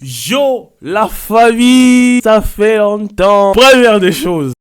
Yo, la famille, ça fait longtemps. Première des choses.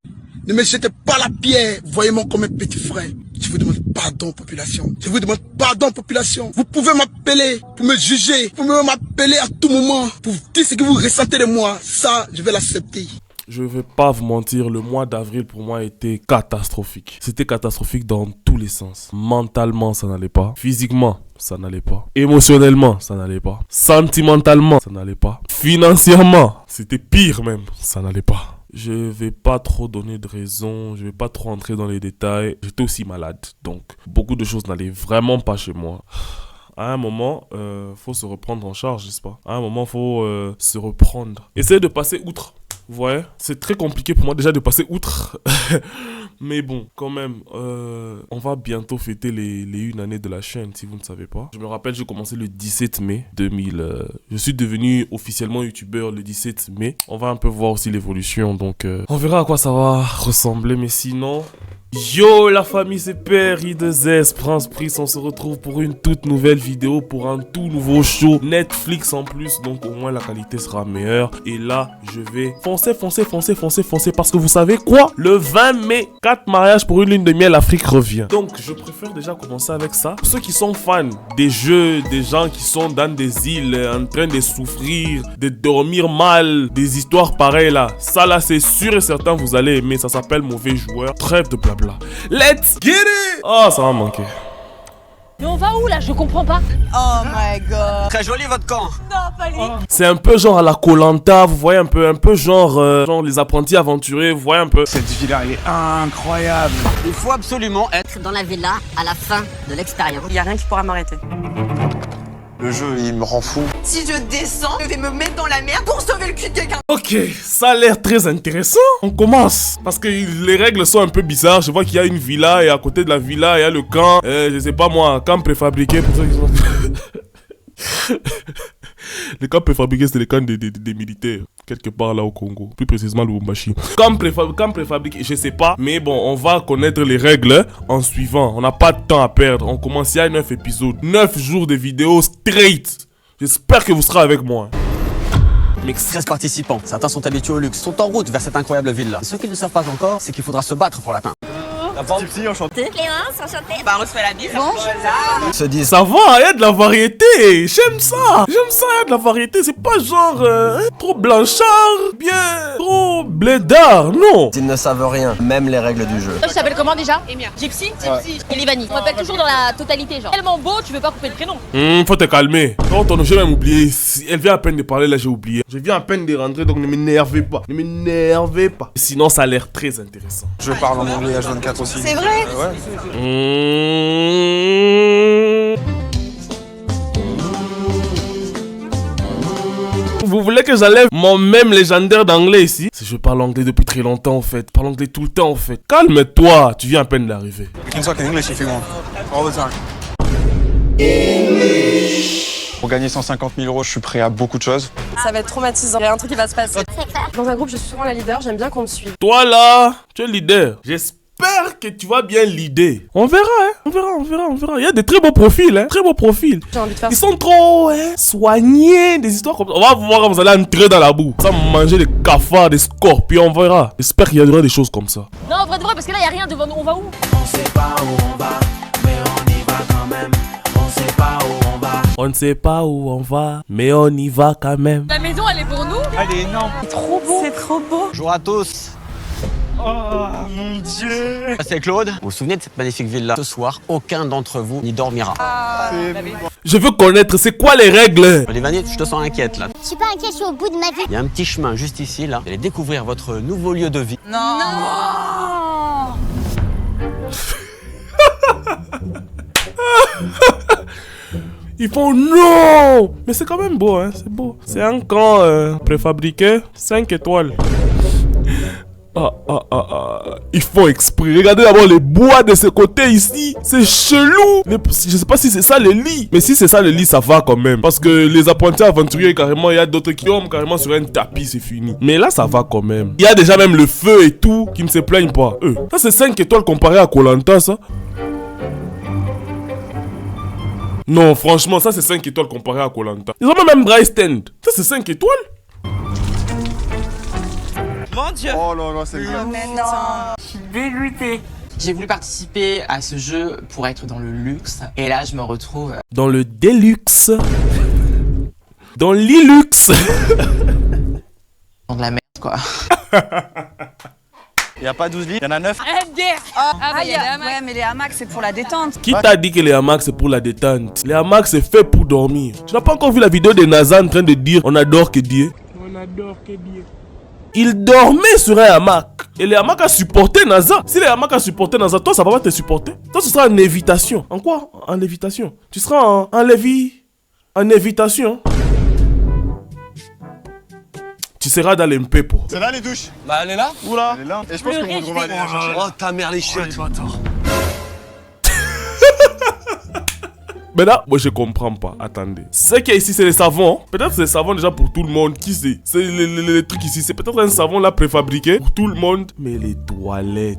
Ne me jetez pas la pierre, voyez-moi comme un petit frère. Je vous demande pardon, population. Je vous demande pardon, population. Vous pouvez m'appeler pour me juger. Vous pouvez m'appeler à tout moment pour dire ce que vous ressentez de moi. Ça, je vais l'accepter. Je vais pas vous mentir, le mois d'avril pour moi était catastrophique. C'était catastrophique dans tous les sens. Mentalement, ça n'allait pas. Physiquement, ça n'allait pas. Émotionnellement, ça n'allait pas. Sentimentalement, ça n'allait pas. Financièrement, c'était pire même, ça n'allait pas. Je vais pas trop donner de raison, je vais pas trop entrer dans les détails. J'étais aussi malade, donc beaucoup de choses n'allaient vraiment pas chez moi. À un moment, faut se reprendre en charge, n'est-ce pas? À un moment, faut se reprendre. Essayez de passer outre. Vous voyez, c'est très compliqué pour moi déjà de passer outre. Mais bon, quand même, on va bientôt fêter les 1 année de la chaîne, si vous ne savez pas. Je me rappelle, j'ai commencé le 17 mai 2000. Je suis devenu officiellement youtubeur le 17 mai. On va un peu voir aussi l'évolution, donc on verra à quoi ça va ressembler. Mais sinon... Yo la famille, c'est Père I2S, Prince Pris, on se retrouve pour une toute nouvelle vidéo, pour un tout nouveau show Netflix en plus, donc au moins la qualité sera meilleure. Et là, je vais foncer, parce que vous savez quoi? Le 20 mai, 4 mariages pour une lune de miel, Afrique revient. Donc je préfère déjà commencer avec ça. Pour ceux qui sont fans des jeux, des gens qui sont dans des îles, en train de souffrir, de dormir mal, des histoires pareilles là, ça là c'est sûr et certain vous allez aimer, ça s'appelle Mauvais Joueur, trêve de blabla. Let's get it! Oh, ça va manquer. Mais on va où là? Je comprends pas. Oh my god. Très joli votre camp. Non, pas lui. C'est un peu genre à la Koh-Lanta, vous voyez un peu genre les apprentis aventuriers, vous voyez un peu. Cette villa est incroyable. Il faut absolument être Dans la villa à la fin de l'expérience. Il y a rien qui pourra m'arrêter. Le jeu, il me rend fou. Si je descends, je vais me mettre dans la merde pour sauver le cul de quelqu'un. Ok, ça a l'air très intéressant. On commence. Parce que les règles sont un peu bizarres. Je vois qu'il y a une villa et à côté de la villa, il y a le camp. Je sais pas moi, camp préfabriqué pour ceux qui sont... Les camps préfabriqués, c'est les camps des militaires. Quelque part là au Congo. Plus précisément Lubumbashi. Camp préfabriqué, je sais pas. Mais bon, on va connaître les règles en suivant. On n'a pas de temps à perdre. On commence, il y a 9 épisodes. 9 jours de vidéos straight. J'espère que vous serez avec moi. Mais 13 participants, certains sont habitués au luxe, sont en route vers cette incroyable ville-là. Ceux qui ne savent pas encore, c'est qu'il faudra se battre pour l'atteindre. Gypsy, enchanté. Clémence, enchantée. Bah on se fait la bise. Se disent, Ça va, il y a de la variété. J'aime ça. Il y a de la variété. C'est pas genre trop blanchard, bien trop blédard, non. ils ne savent rien, même les règles du jeu. Tu t'appelles comment déjà? Emia. Gypsy? Et Livani. On m'appelle toujours dans la totalité genre. Tellement beau, tu veux pas couper le prénom. Faut te calmer. Non, j'ai même oublié. Elle vient à peine de parler, là j'ai oublié. Je viens à peine de rentrer, donc ne m'énervez pas. Ne m'énervez pas. Sinon, ça a l'air très intéressant. Je parle en anglais H24 aussi. C'est vrai? Ouais. Vous voulez que j'enlève mon même légendaire d'anglais ici? Je parle anglais depuis très longtemps en fait. Je parle anglais tout le temps en fait. Calme-toi, tu viens à peine d'arriver. We can talk in English if you want. All the time. Pour gagner 150 000 euros, je suis prêt à beaucoup de choses. Ça va être traumatisant. Il y a un truc qui va se passer. Dans un groupe, je suis souvent la leader. J'aime bien qu'on me suive. Toi là, tu es leader. J'espère que tu vas bien leader. On verra, hein. On verra. Il y a des très beaux profils, hein. Très beaux profils. J'ai envie de faire Ils sont trop soignés, des histoires comme ça. On va voir quand vous allez entrer dans la boue. Sans manger des cafards, des scorpions, on verra. J'espère qu'il y aura des choses comme ça. Non, en vrai de vrai, parce que là, y a rien devant nous. On va où? On sait pas où on va, mais on y va quand même. On sait pas où on va. On ne sait pas où on va, mais on y va quand même. La maison, elle est pour nous? Elle est énorme. C'est trop beau. C'est trop beau. bonjour à tous. Oh mon dieu. C'est Claude. Vous vous souvenez de cette magnifique ville-là? Ce soir, aucun d'entre vous n'y dormira. Je veux connaître, c'est quoi les règles? Livani, je te sens inquiète là. Je suis pas inquiète, je suis au bout de ma vie. Il y a un petit chemin juste ici là. Vous allez découvrir votre nouveau lieu de vie. Non. Ils font non. Mais c'est quand même beau, hein, c'est beau. C'est un camp préfabriqué, 5 étoiles. Ils font exprès. Regardez d'abord les bois de ce côté ici. C'est chelou. Je sais pas si c'est ça le lit. Mais si c'est ça le lit, ça va quand même. Parce que les apprentis aventuriers, carrément, il y a d'autres qui dorment carrément sur un tapis, c'est fini. Mais là, ça va quand même. Il y a déjà même le feu et tout qui ne se plaignent pas. Ça, c'est 5 étoiles comparé à Koh-Lanta, ça. Non, franchement, ça c'est 5 étoiles comparé à Koh-Lanta. Ils ont même dry stand. Ça c'est 5 étoiles. Mon Dieu. Oh là là, c'est clair. Mais non. Je suis dégoûtée. J'ai voulu participer à ce jeu pour être dans le luxe. Et là, je me retrouve... Dans le Deluxe. Dans l'Ilux. dans de la merde, quoi. Il n'y a pas 12 lits, il y en a 9. Ouais, mais les hamacs, c'est pour la détente. Qui t'a dit que les hamacs c'est pour la détente? Les hamacs c'est fait pour dormir. Tu n'as pas encore vu la vidéo de NASA en train de dire on adore que Dieu? On adore que Dieu. Il dormait sur un hamac. Et les hamacs a supporté NASA. Si les hamacs a supporté NASA, toi ça va pas te supporter. Toi ce sera en évitation. En quoi? En évitation. Tu seras en évitation. Tu seras dans l'impepo. C'est là les douches. Bah elle est là. Où là? Elle est là. Et je pense qu'on va aller la chercher. Oh ta mère les chiottes. Mais là, moi je comprends pas. Attendez. Ce qu'il y a ici, c'est les savons. Peut-être c'est les savons déjà pour tout le monde. Qui sait? C'est les trucs ici. C'est peut-être un savon là préfabriqué pour tout le monde. Mais les toilettes.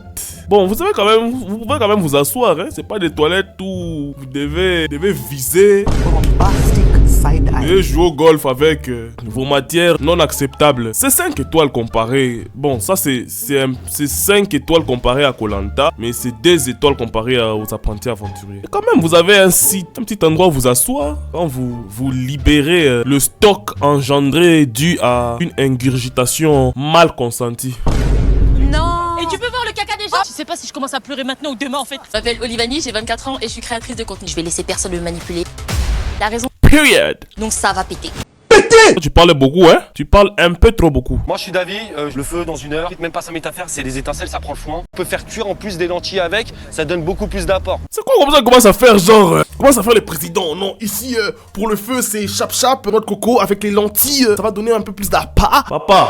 Bon, vous savez quand même, vous pouvez quand même vous asseoir. Hein? C'est pas des toilettes où vous devez viser. Et jouer au golf avec vos matières non acceptables. C'est 5 étoiles comparé. Bon, ça c'est 5 étoiles comparé à Koh-Lanta. Mais c'est 2 étoiles comparé aux apprentis aventuriers. Et quand même, vous avez un site, un petit endroit où vous asseoir. Quand vous libérez le stock engendré dû à une ingurgitation mal consentie. Non. Et tu peux voir le caca des gens. Je sais pas si je commence à pleurer maintenant ou demain en fait. Je m'appelle Olivani, j'ai 24 ans et je suis créatrice de contenu. Je vais laisser personne me manipuler. La raison. Period. Donc ça va péter. Tu parles beaucoup, hein? Tu parles un peu trop beaucoup. Moi je suis d'avis, le feu dans 1 heure, même pas 5 minutes à faire, c'est des étincelles, ça prend le foin. On peut faire cuire en plus des lentilles avec, ça donne beaucoup plus d'apport. C'est quoi comme ça commence à faire genre commence à faire les présidents? Non, ici pour le feu c'est chap noix de coco avec les lentilles, ça va donner un peu plus d'appât. Papa,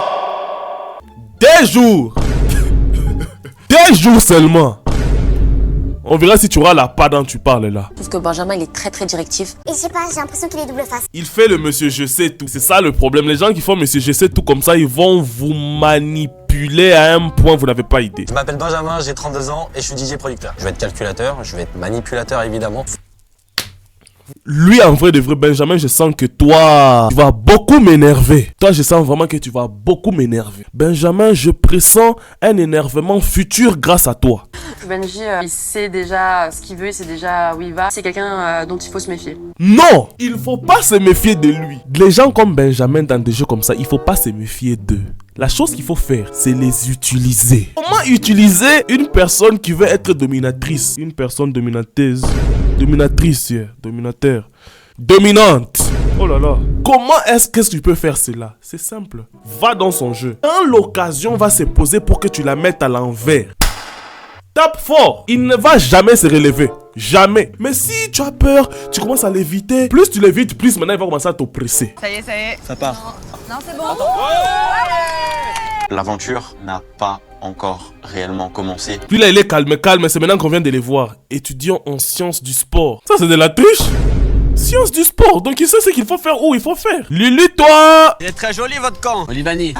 2 jours. 2 jours seulement. On verra si tu auras la part dont tu parles là. Parce que Benjamin il est très directif. Et je sais pas, j'ai l'impression qu'il est double face. Il fait le monsieur je sais tout. C'est ça le problème. Les gens qui font monsieur je sais tout comme ça, ils vont vous manipuler à un point vous n'avez pas idée. Je m'appelle Benjamin, j'ai 32 ans et je suis DJ producteur. Je vais être calculateur, je vais être manipulateur évidemment. Lui, en vrai de vrai, Benjamin, je sens que toi, tu vas beaucoup m'énerver. Toi, je sens vraiment que tu vas beaucoup m'énerver. Benjamin, je pressens un énervement futur grâce à toi. Benji, il sait déjà ce qu'il veut, il sait déjà où il va. C'est quelqu'un dont il faut se méfier. Non, il faut pas se méfier de lui. Les gens comme Benjamin dans des jeux comme ça, il faut pas se méfier d'eux. La chose qu'il faut faire, c'est les utiliser. Comment utiliser une personne qui veut être dominatrice? Une personne dominatrice, dominateur, dominante. Oh là là. Comment est-ce que tu peux faire cela? C'est simple. Va dans son jeu. Quand l'occasion va se poser pour que tu la mettes à l'envers, tape fort. Il ne va jamais se relever. Jamais. Mais si tu as peur, tu commences à l'éviter. Plus tu l'évites, plus maintenant il va commencer à t'oppresser. Ça y est. Ça part. Non, c'est bon. L'aventure n'a pas encore réellement commencé. Puis là, il est calme, c'est maintenant qu'on vient de les voir. Étudiant en sciences du sport. Ça, c'est de la triche. Sciences du sport, donc il sait ce qu'il faut faire, où il faut faire. Lulu, toi! Il est très joli votre camp. Olivani,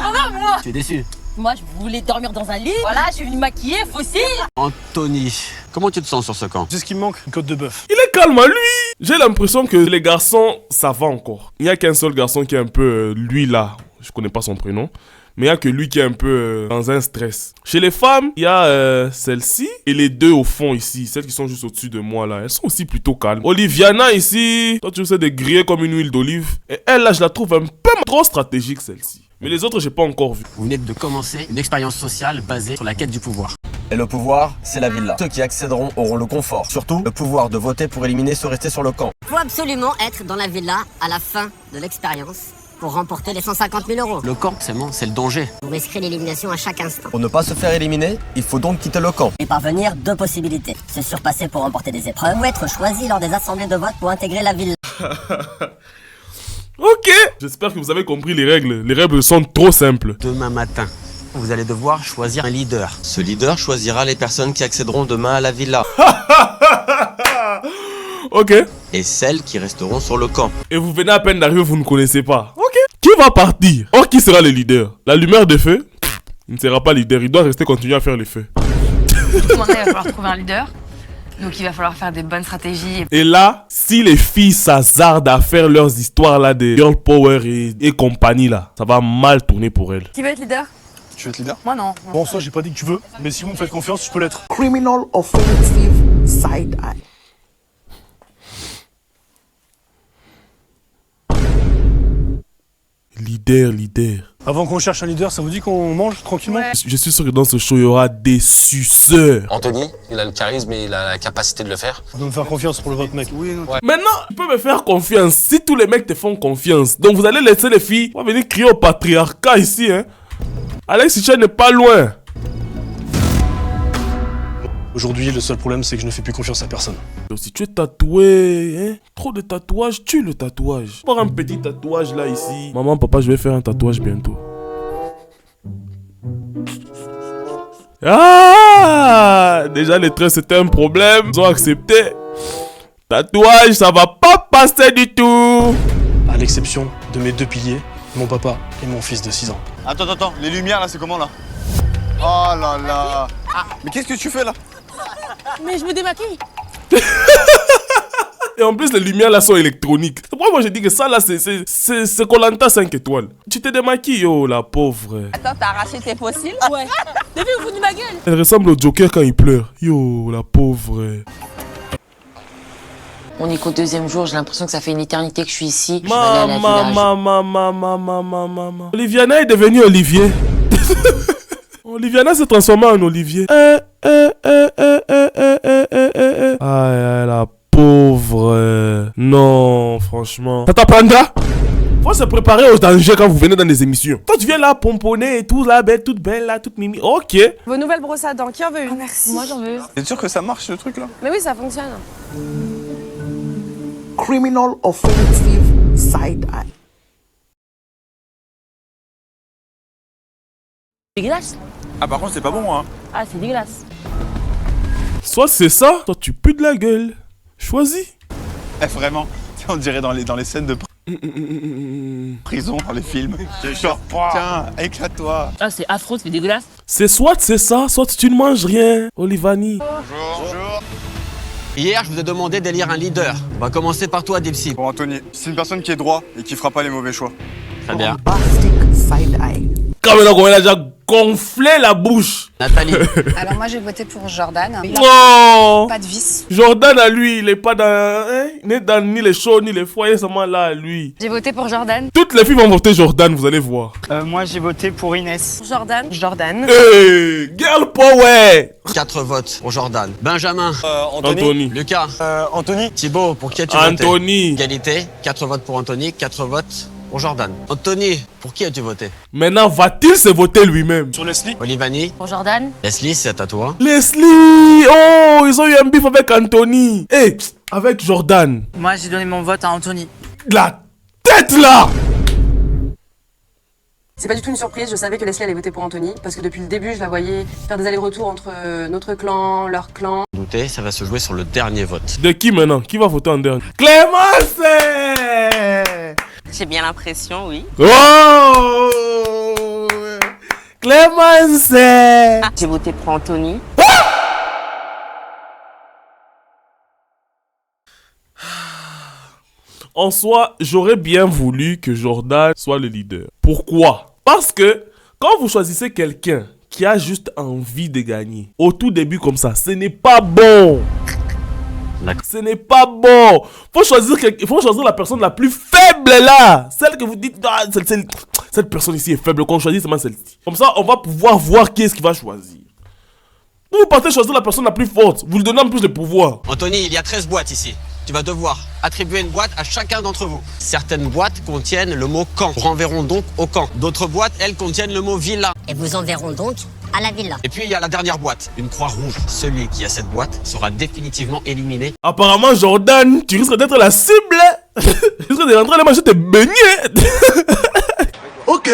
tu es déçu? Moi je voulais dormir dans un lit. Voilà, je suis venue maquiller, fossile. Anthony, comment tu te sens sur ce camp? C'est ce qui me manque, une côte de bœuf. Il est calme, lui. J'ai l'impression que les garçons, ça va encore. Il n'y a qu'un seul garçon qui est un peu, lui là, je connais pas son prénom. Mais il n'y a que lui qui est un peu dans un stress. Chez les femmes, il y a celle-ci et les 2 au fond ici. Celles qui sont juste au-dessus de moi là. Elles sont aussi plutôt calmes. Oliviana ici, toi tu sais de griller comme une huile d'olive. Et elle là, je la trouve un peu trop stratégique celle-ci. Mais les autres, j'ai pas encore vu. Vous venez de commencer une expérience sociale basée sur la quête du pouvoir. Et le pouvoir, c'est la villa. Ceux qui accéderont auront le confort. Surtout, le pouvoir de voter pour éliminer ceux restés sur le camp. Il faut absolument être dans la villa à la fin de l'expérience pour remporter les 150 000 euros. Le camp, c'est le danger. Vous risquerez l'élimination à chaque instant. Pour ne pas se faire éliminer, il faut donc quitter le camp. Et parvenir, 2 possibilités. Se surpasser pour remporter des épreuves ou être choisi lors des assemblées de vote pour intégrer la villa. Ok. J'espère que vous avez compris les règles. Les règles sont trop simples. Demain matin, vous allez devoir choisir un leader. Ce leader choisira les personnes qui accéderont demain à la villa. Ok. Et celles qui resteront sur le camp. Et vous venez à peine d'arriver, vous ne connaissez pas. Ok. Qui va partir? Or, qui sera le leader? La lumière de feu? Il ne sera pas leader, il doit rester continuer à faire les feux. Il va falloir trouver un leader. Donc il va falloir faire des bonnes stratégies. Et là, si les filles s'hasardent à faire leurs histoires là de girl power et compagnie là, ça va mal tourner pour elles. Qui veut être leader? Tu veux être leader? Moi non. Bon, ça, j'ai pas dit que tu veux, mais si vous me faites confiance, je peux l'être. Criminal offensive side eye. Leader. Avant qu'on cherche un leader, ça vous dit qu'on mange tranquillement? Je suis sûr que dans ce show, il y aura des suceurs. Anthony, il a le charisme et il a la capacité de le faire. Vous devez me faire confiance pour le vote, mec. Oui, non. Maintenant, tu peux me faire confiance si tous les mecs te font confiance. Donc vous allez laisser les filles. On va venir crier au patriarcat ici, hein. Alex Hitchens n'est pas loin. Aujourd'hui, le seul problème, c'est que je ne fais plus confiance à personne. Donc, si tu es tatoué, hein, trop de tatouages, tue le tatouage. Pour un petit tatouage là ici. Maman, papa, je vais faire un tatouage bientôt. Ah, déjà les traits c'était un problème. Ils ont accepté. Tatouage, ça va pas passer du tout. À l'exception de mes deux piliers, mon papa et mon fils de 6 ans. Attends, les lumières là, c'est comment là? Oh là là. Mais qu'est-ce que tu fais là? Mais je me démaquille. Et en plus les lumières là sont électroniques. C'est pourquoi moi je dis que ça là c'est Koh-Lanta 5 étoiles. Tu te démaquilles, oh la pauvre. Attends, t'as arraché tes fossiles? Ouais. T'as vu au bout de ma gueule? Elle ressemble au Joker quand il pleure. Yo la pauvre. On est qu'au deuxième jour, j'ai l'impression que ça fait une éternité que je suis ici. Maman. Oliviana est devenue Olivier. Oliviana s'est transformée en Olivier. Aïe, la pauvre. Non, franchement. Ça t'apprendra? Faut se préparer au danger quand vous venez dans des émissions. Toi, tu viens là pomponner et tout, là, belle, toute belle, là, toute mimi. Ok. Vos nouvelles brosses à dents, qui en veut une? Merci. Moi, j'en veux. T'es sûr que ça marche ce truc là? Mais oui, ça fonctionne. Criminal offensive side eye. Dégueulasse. Ah par contre c'est pas bon hein. Ah, c'est dégueulasse. Soit c'est ça, soit tu pues de la gueule. Choisis. Eh vraiment, on dirait dans les scènes de prison, dans les films. Genre, tiens, éclate-toi. Ah, c'est affreux, c'est dégueulasse. C'est soit c'est ça, soit tu ne manges rien. Olivani. Bonjour. Hier, je vous ai demandé d'élire un leader. On va commencer par toi, Dipsy. Bon Anthony, c'est une personne qui est droit et qui fera pas les mauvais choix. Très bien. Bombastic side eye. Quand maintenant qu'on a déjà gonflé la bouche. Nathalie. Alors moi j'ai voté pour Jordan. Non. Pas de vis. Jordan à lui, il est pas dans, hein, il n'est dans ni les shows ni les foyers, seulement là à lui. J'ai voté pour Jordan. Toutes les filles vont voter Jordan, vous allez voir. Moi j'ai voté pour Inès. Jordan. Hey, girl power. 4 votes pour Jordan. Benjamin. Anthony. Lucas. Anthony. Thibaut, pour qui as-tu voté? Anthony. Égalité. 4 votes pour Anthony, 4 votes pour Jordan. Anthony, pour qui as-tu voté? Maintenant, va-t-il se voter lui-même? Sur Leslie. Olivani. Pour Jordan. Leslie, c'est à toi. Leslie. Oh, ils ont eu un bif avec Anthony. Eh, avec Jordan. Moi j'ai donné mon vote à Anthony. La tête là. C'est pas du tout une surprise, je savais que Leslie allait voter pour Anthony, parce que depuis le début, je la voyais faire des allers-retours entre notre clan, leur clan. Doutez, ça va se jouer sur le dernier vote. De qui maintenant? Qui va voter en dernier? Clémence. J'ai bien l'impression, oui. Oh, Clémence. J'ai voté pour Anthony. En soi, j'aurais bien voulu que Jordan soit le leader. Pourquoi? Parce que quand vous choisissez quelqu'un qui a juste envie de gagner, au tout début comme ça, ce n'est pas bon. Ce n'est pas bon. Faut choisir la personne la plus faible là. Celle que vous dites, ah, cette personne ici est faible. Qu'on choisit seulement celle-ci. Comme ça, on va pouvoir voir qui est-ce qui va choisir. Vous partez choisir la personne la plus forte. Vous lui donnez en plus de pouvoir. Anthony, il y a 13 boîtes ici. Tu vas devoir attribuer une boîte à chacun d'entre vous. Certaines boîtes contiennent le mot camp. Vous renverront donc au camp. D'autres boîtes, elles, contiennent le mot villa. Et vous enverrons donc à la villa. Et puis il y a la dernière boîte, une croix rouge. Celui qui a cette boîte sera définitivement éliminé. Apparemment, Jordan, tu risques d'être la cible. Tu risques de rentrer à manger tes beignets. Ok,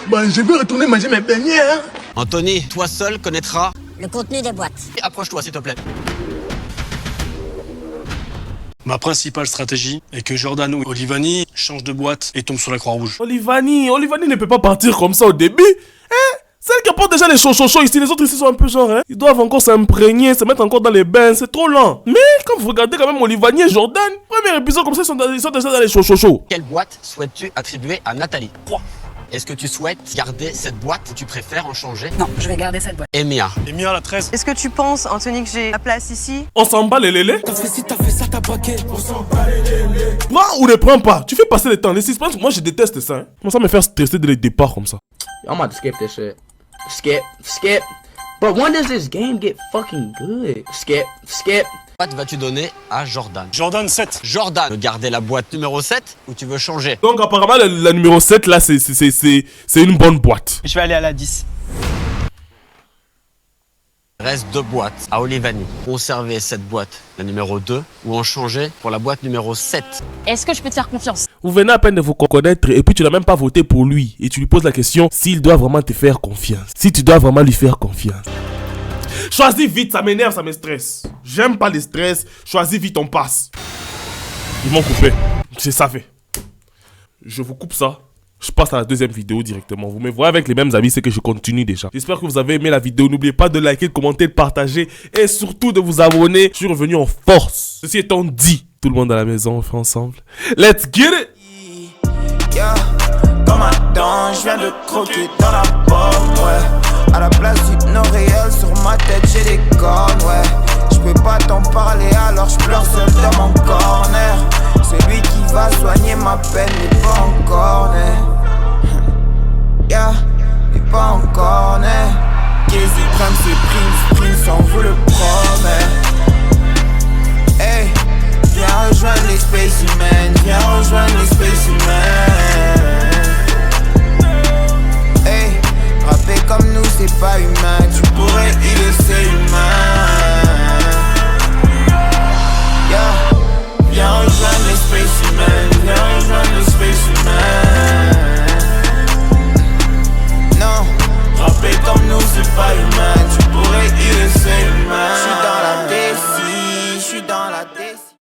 ben je vais retourner manger mes beignets. Hein. Anthony, toi seul connaîtras le contenu des boîtes. Approche-toi s'il te plaît. Ma principale stratégie est que Jordan ou Olivani change de boîte et tombe sur la Croix-Rouge. Olivani ne peut pas partir comme ça au début. Hein? Celle qui apportent déjà les chauds ici, les autres ici sont un peu genre, hein. Ils doivent encore s'imprégner, se mettre encore dans les bains, c'est trop lent. Mais quand vous regardez quand même Olivani et Jordan, premier épisode comme ça, ils sont déjà dans les chauds. Quelle boîte souhaites-tu attribuer à Nathalie? 3. Est-ce que tu souhaites garder cette boîte ou tu préfères en changer? Non, je vais garder cette boîte. Emia. Emia, la 13. Est-ce que tu penses, Anthony, que j'ai la place ici? On s'en bat les lélés. Parce que si t'as fait ça, t'as baqué. On s'en bat les lélés. Prends ou ne prends pas. Tu fais passer le temps. Les suspense, moi je déteste ça. Hein. Moi ça me fait stresser dès le départ comme ça. I'm about to skip this shit. Skip. But when does this game get fucking good? Skip. Boîte vas-tu donner à Jordan? Jordan 7. Jordan, veux garder la boîte numéro 7 ou tu veux changer? Donc apparemment la numéro 7 là c'est une bonne boîte. Je vais aller à la 10. Reste 2 boîtes à Olivani. Conserver cette boîte, la numéro 2, ou en changer pour la boîte numéro 7. Est-ce que je peux te faire confiance? Vous venez à peine de vous connaître et puis tu n'as même pas voté pour lui. Et tu lui poses la question s'il doit vraiment te faire confiance. Si tu dois vraiment lui faire confiance. Choisis vite, ça m'énerve, ça me stresse. J'aime pas les stress, choisis vite, on passe. Ils m'ont coupé, c'est ça fait. Je vous coupe ça. Je passe à la deuxième vidéo directement. Vous me voyez avec les mêmes avis, c'est que je continue déjà. J'espère que vous avez aimé la vidéo. N'oubliez pas de liker, de commenter, de partager et surtout de vous abonner. Je suis revenu en force. Ceci étant dit, tout le monde à la maison, on fait ensemble. Let's get it! Yeah. Comme un dent, je viens de croquer dans la pomme, ouais. À la place d'hypno réel, sur ma tête j'ai des cornes, ouais. Je peux pas t'en parler alors je pleure seul dans mon corner. Celui qui va soigner ma peine n'est pas encore né. Yeah, n'est pas encore né. Qu'ils prennent ses primes, on vous le promet. Hey, viens rejoindre les spécimens, viens rejoindre les spécimens. Hey, rapper comme nous c'est pas humain, tu pourrais y laisser humain. Yeah, viens rejoindre les spécimens, viens rejoindre les spécimens. Non, rapper comme nous c'est pas humain.